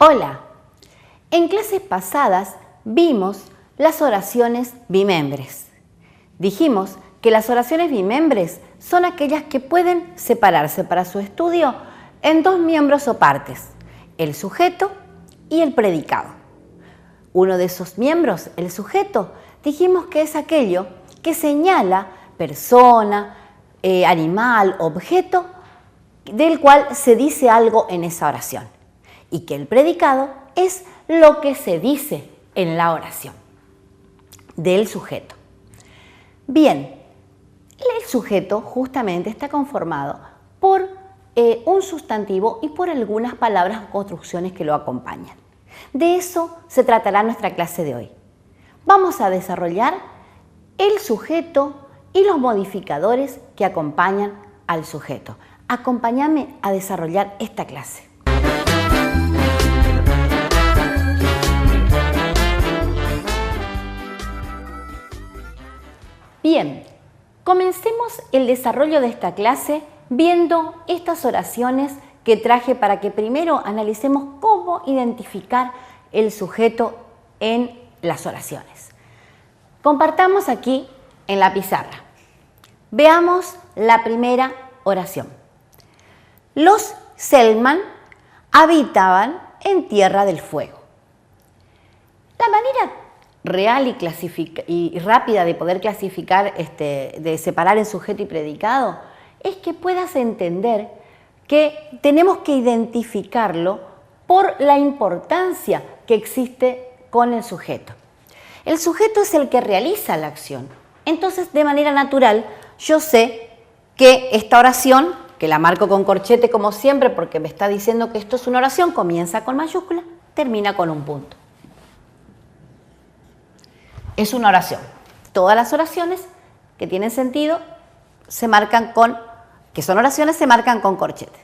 Hola, en clases pasadas vimos las oraciones bimembres. Dijimos que las oraciones bimembres son aquellas que pueden separarse para su estudio en dos miembros o partes, el sujeto y el predicado. Uno de esos miembros, el sujeto, dijimos que es aquello que señala persona, animal, objeto, del cual se dice algo en esa oración. Y que el predicado es lo que se dice en la oración del sujeto. Bien, el sujeto justamente está conformado por un sustantivo y por algunas palabras o construcciones que lo acompañan. De eso se tratará nuestra clase de hoy. Vamos a desarrollar el sujeto y los modificadores que acompañan al sujeto. Acompáñame a desarrollar esta clase. Bien, comencemos el desarrollo de esta clase viendo estas oraciones que traje para que primero analicemos cómo identificar el sujeto en las oraciones. Compartamos aquí en la pizarra. Veamos la primera oración. Los Selman habitaban en Tierra del Fuego. La manera real y rápida de poder clasificar, de separar el sujeto y predicado, es que puedas entender que tenemos que identificarlo por la importancia que existe con el sujeto. El sujeto es el que realiza la acción. Entonces, de manera natural, yo sé que esta oración, que la marco con corchete como siempre porque me está diciendo que esto es una oración, comienza con mayúscula, termina con un punto. Es una oración. Todas las oraciones que tienen sentido se marcan que son oraciones, se marcan con corchete.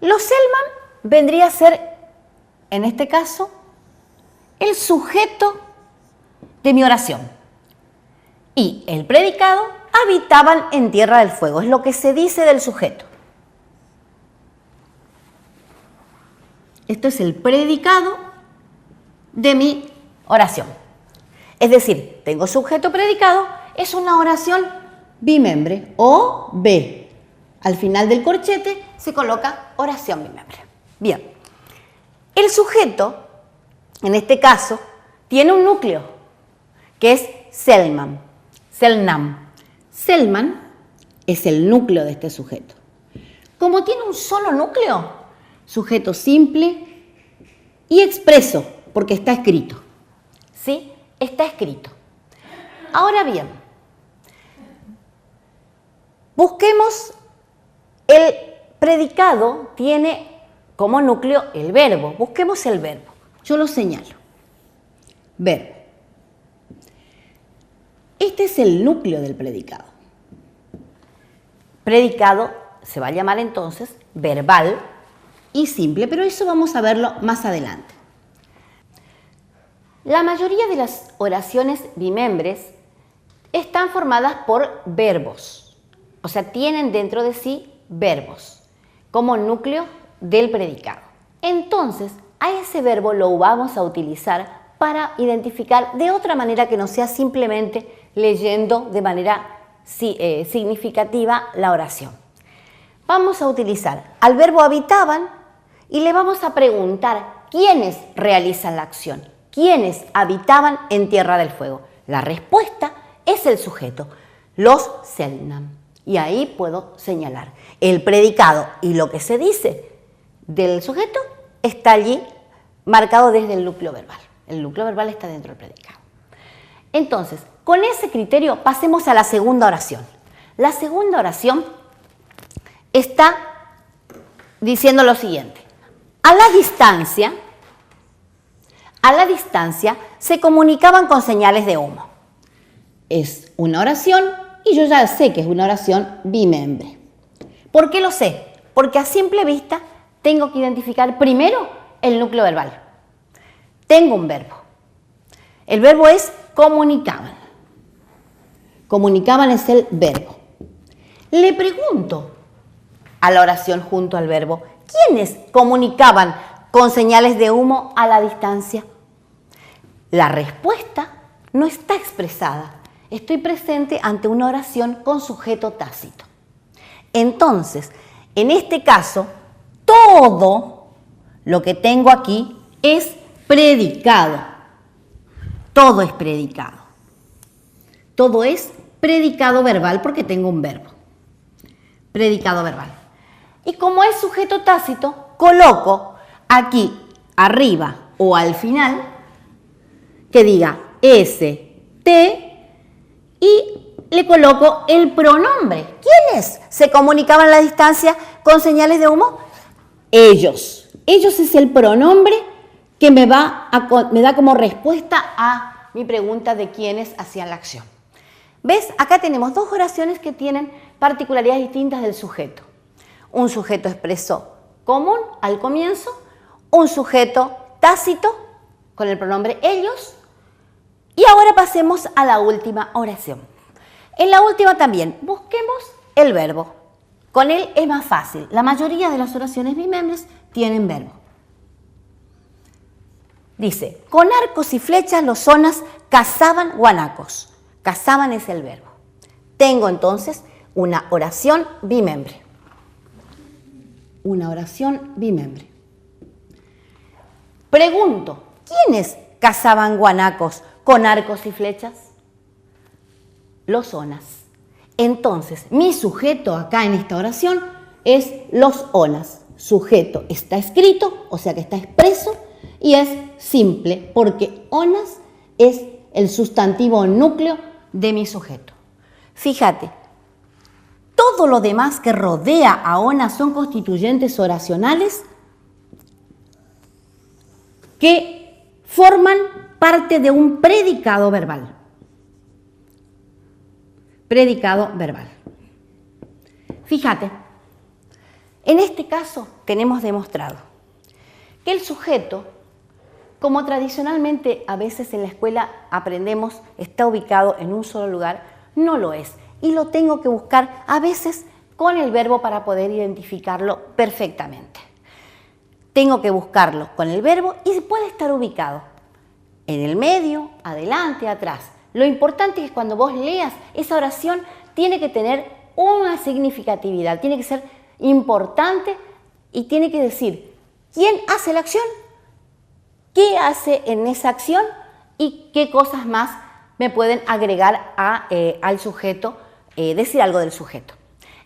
Los Selman vendría a ser, en este caso, el sujeto de mi oración. Y el predicado habitaban en Tierra del Fuego. Es lo que se dice del sujeto. Esto es el predicado de mi oración. Es decir, tengo sujeto predicado, es una oración bimembre o B. Al final del corchete se coloca oración bimembre. Bien, el sujeto, en este caso, tiene un núcleo, que es Selman. Selman es el núcleo de este sujeto. Como tiene un solo núcleo, sujeto simple y expreso, porque está escrito. ¿Sí? Está escrito. Ahora bien, busquemos el predicado, tiene como núcleo el verbo. Busquemos el verbo. Yo lo señalo. Verbo. Este es el núcleo del predicado. Predicado se va a llamar entonces verbal y simple, pero eso vamos a verlo más adelante. La mayoría de las oraciones bimembres están formadas por verbos, o sea, tienen dentro de sí verbos como núcleo del predicado. Entonces, a ese verbo lo vamos a utilizar para identificar de otra manera que no sea simplemente leyendo de manera significativa la oración. Vamos a utilizar al verbo habitaban y le vamos a preguntar quiénes realizan la acción. ¿Quiénes habitaban en Tierra del Fuego? La respuesta es el sujeto, los Selman. Y ahí puedo señalar el predicado y lo que se dice del sujeto está allí marcado desde el núcleo verbal. El núcleo verbal está dentro del predicado. Entonces, con ese criterio pasemos a la segunda oración. La segunda oración está diciendo lo siguiente. A la distancia se comunicaban con señales de humo. Es una oración y yo ya sé que es una oración bimembre. ¿Por qué lo sé? Porque a simple vista tengo que identificar primero el núcleo verbal. Tengo un verbo. El verbo es comunicaban. Comunicaban es el verbo. Le pregunto a la oración junto al verbo, ¿quiénes comunicaban con señales de humo a la distancia. La respuesta no está expresada. Estoy presente ante una oración con sujeto tácito. Entonces, en este caso, todo lo que tengo aquí es predicado. Todo es predicado. Todo es predicado verbal porque tengo un verbo. Predicado verbal. Y como es sujeto tácito, coloco aquí arriba o al final que diga ST y le coloco el pronombre. ¿Quiénes se comunicaban a la distancia con señales de humo? Ellos. Ellos es el pronombre que me da como respuesta a mi pregunta de quiénes hacían la acción. ¿Ves? Acá tenemos dos oraciones que tienen particularidades distintas del sujeto. Un sujeto expreso común al comienzo, un sujeto tácito con el pronombre ellos. Y ahora pasemos a la última oración. En la última también busquemos el verbo. Con él es más fácil. La mayoría de las oraciones bimembres tienen verbo. Dice, con arcos y flechas los zonas cazaban guanacos. Cazaban es el verbo. Tengo entonces una oración bimembre. Una oración bimembre. Pregunto, ¿quiénes cazaban guanacos con arcos y flechas? Los onas. Entonces, mi sujeto acá en esta oración es los onas. Sujeto está escrito, o sea que está expreso, y es simple, porque onas es el sustantivo núcleo de mi sujeto. Fíjate, todo lo demás que rodea a onas son constituyentes oracionales que forman parte de un predicado verbal. Predicado verbal. Fíjate, en este caso tenemos demostrado que el sujeto, como tradicionalmente a veces en la escuela aprendemos, está ubicado en un solo lugar, no lo es. Y lo tengo que buscar a veces con el verbo para poder identificarlo perfectamente. Tengo que buscarlo con el verbo y puede estar ubicado en el medio, adelante, atrás. Lo importante es que cuando vos leas esa oración tiene que tener una significatividad, tiene que ser importante y tiene que decir quién hace la acción, qué hace en esa acción y qué cosas más me pueden agregar al sujeto, decir algo del sujeto.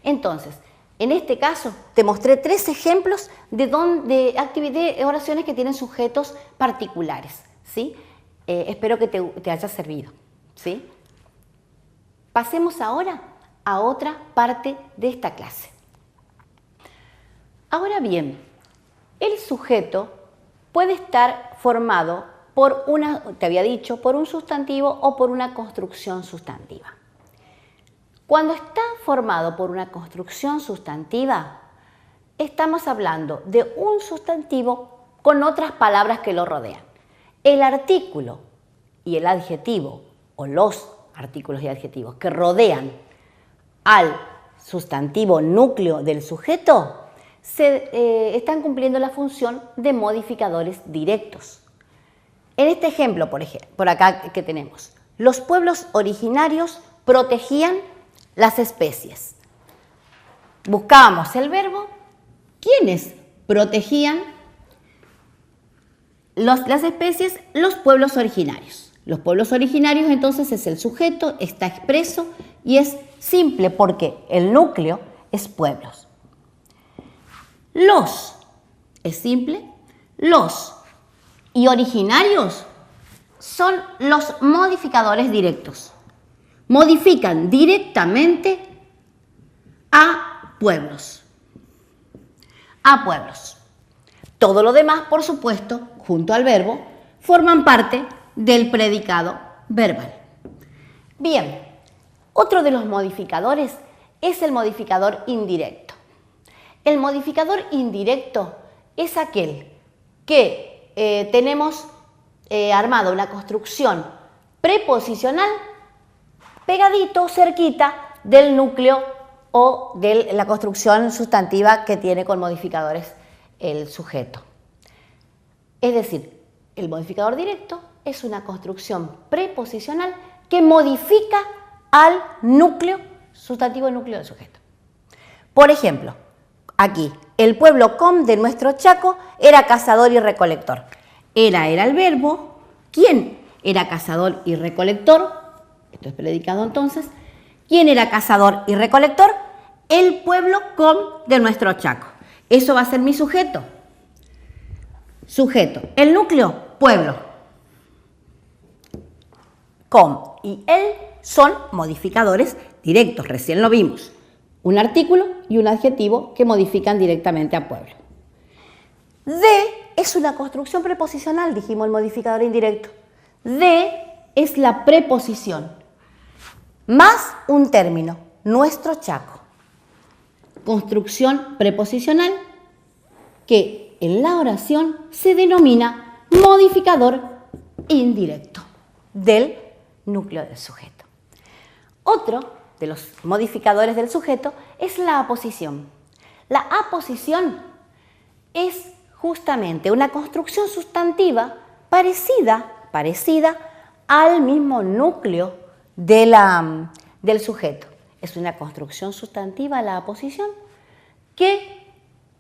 Entonces, en este caso te mostré 3 ejemplos de oraciones que tienen sujetos particulares, ¿sí? Espero que te haya servido, ¿sí? Pasemos ahora a otra parte de esta clase. Ahora bien, el sujeto puede estar formado por por un sustantivo o por una construcción sustantiva. Cuando está formado por una construcción sustantiva, estamos hablando de un sustantivo con otras palabras que lo rodean. El artículo y el adjetivo, o los artículos y adjetivos que rodean al sustantivo núcleo del sujeto, están cumpliendo la función de modificadores directos. En este ejemplo, por acá que tenemos, los pueblos originarios protegían las especies. Buscábamos el verbo, ¿quiénes protegían las especies? Los pueblos originarios. Los pueblos originarios entonces es el sujeto, está expreso y es simple porque el núcleo es pueblos. Los es simple, los y originarios son los modificadores directos. Modifican directamente a pueblos. A pueblos. Todo lo demás, por supuesto, junto al verbo, forman parte del predicado verbal. Bien, otro de los modificadores es el modificador indirecto. El modificador indirecto es aquel que tenemos armado una construcción preposicional pegadito, cerquita del núcleo o de la construcción sustantiva que tiene con modificadores el sujeto. Es decir, el modificador directo es una construcción preposicional que modifica al núcleo, sustantivo núcleo del sujeto. Por ejemplo, aquí, el pueblo com de nuestro Chaco era cazador y recolector. Era el verbo. ¿Quién era cazador y recolector? Esto es predicado entonces. ¿Quién era cazador y recolector? El pueblo com de nuestro Chaco. Eso va a ser mi sujeto. Sujeto. El núcleo, pueblo. Com y el son modificadores directos, recién lo vimos. Un artículo y un adjetivo que modifican directamente a pueblo. De es una construcción preposicional, dijimos el modificador indirecto. De es la preposición más un término, nuestro Chaco. Construcción preposicional que en la oración se denomina modificador indirecto del núcleo del sujeto. Otro de los modificadores del sujeto es la aposición. La aposición es justamente una construcción sustantiva parecida al mismo núcleo del sujeto. Es una construcción sustantiva, la aposición, que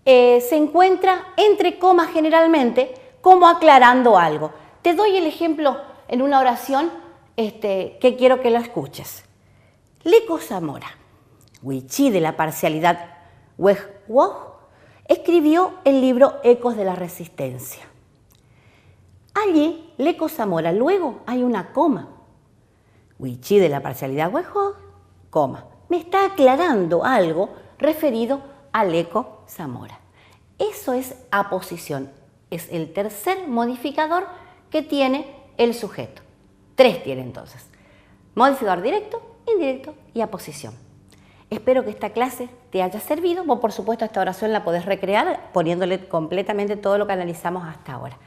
se encuentra entre comas generalmente, como aclarando algo. Te doy el ejemplo en una oración que quiero que lo escuches. Leco Zamora, Huichí de la parcialidad Huej-Woj, escribió el libro Ecos de la Resistencia. Allí, Leco Zamora, luego hay una coma. Huichí de la parcialidad Huej-Woj, coma. Me está aclarando algo referido a Leco Zamora. Eso es aposición. Es el tercer modificador que tiene el sujeto. 3 tiene entonces. Modificador directo, indirecto y aposición. Espero que esta clase te haya servido. Vos, por supuesto, esta oración la podés recrear poniéndole completamente todo lo que analizamos hasta ahora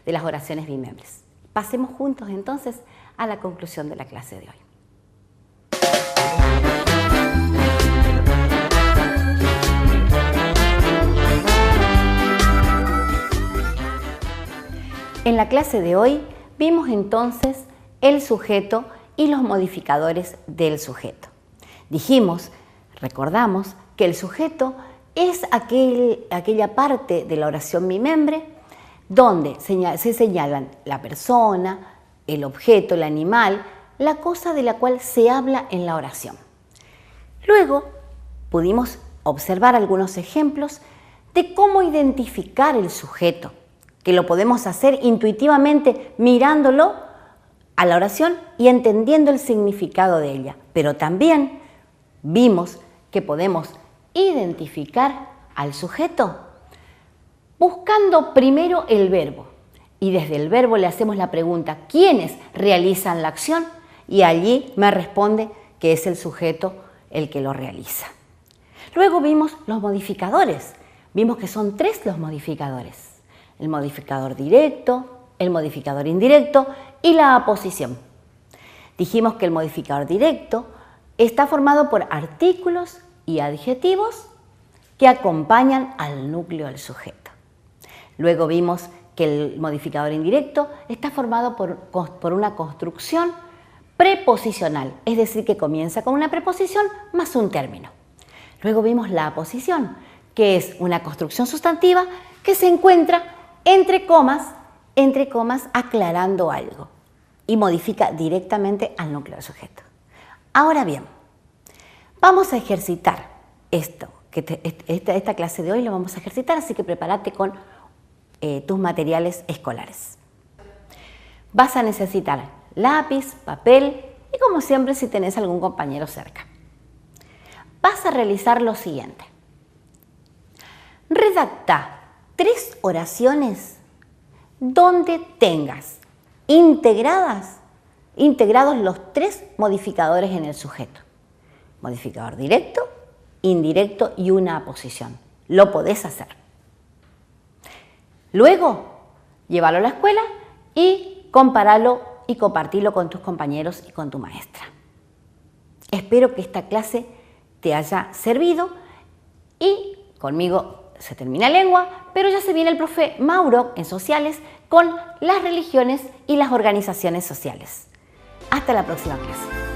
de las oraciones bimembres. Pasemos juntos entonces a la conclusión de la clase de hoy. En la clase de hoy vimos entonces el sujeto y los modificadores del sujeto. Recordamos que el sujeto es aquella parte de la oración bimembre donde se señalan la persona, el objeto, el animal, la cosa de la cual se habla en la oración. Luego pudimos observar algunos ejemplos de cómo identificar el sujeto, que lo podemos hacer intuitivamente mirándolo a la oración y entendiendo el significado de ella. Pero también vimos que podemos identificar al sujeto buscando primero el verbo. Y desde el verbo le hacemos la pregunta, ¿quiénes realizan la acción? Y allí me responde que es el sujeto el que lo realiza. Luego vimos los modificadores. Vimos que son 3 los modificadores. El modificador directo, el modificador indirecto y la aposición. Dijimos que el modificador directo está formado por artículos y adjetivos que acompañan al núcleo del sujeto. Luego vimos que el modificador indirecto está formado por una construcción preposicional, es decir, que comienza con una preposición más un término. Luego vimos la aposición, que es una construcción sustantiva que se encuentra entre comas aclarando algo y modifica directamente al núcleo del sujeto. Ahora bien, vamos a ejercitar esto, esta clase de hoy lo vamos a ejercitar, así que prepárate con tus materiales escolares. Vas a necesitar lápiz, papel y, como siempre, si tenés algún compañero cerca. Vas a realizar lo siguiente. Redacta 3 oraciones donde tengas integrados los 3 modificadores en el sujeto. Modificador directo, indirecto y una aposición. Lo podés hacer. Luego, llévalo a la escuela y compáralo y compartirlo con tus compañeros y con tu maestra. Espero que esta clase te haya servido y conmigo se termina lengua, pero ya se viene el profe Mauro en sociales con las religiones y las organizaciones sociales. Hasta la próxima clase.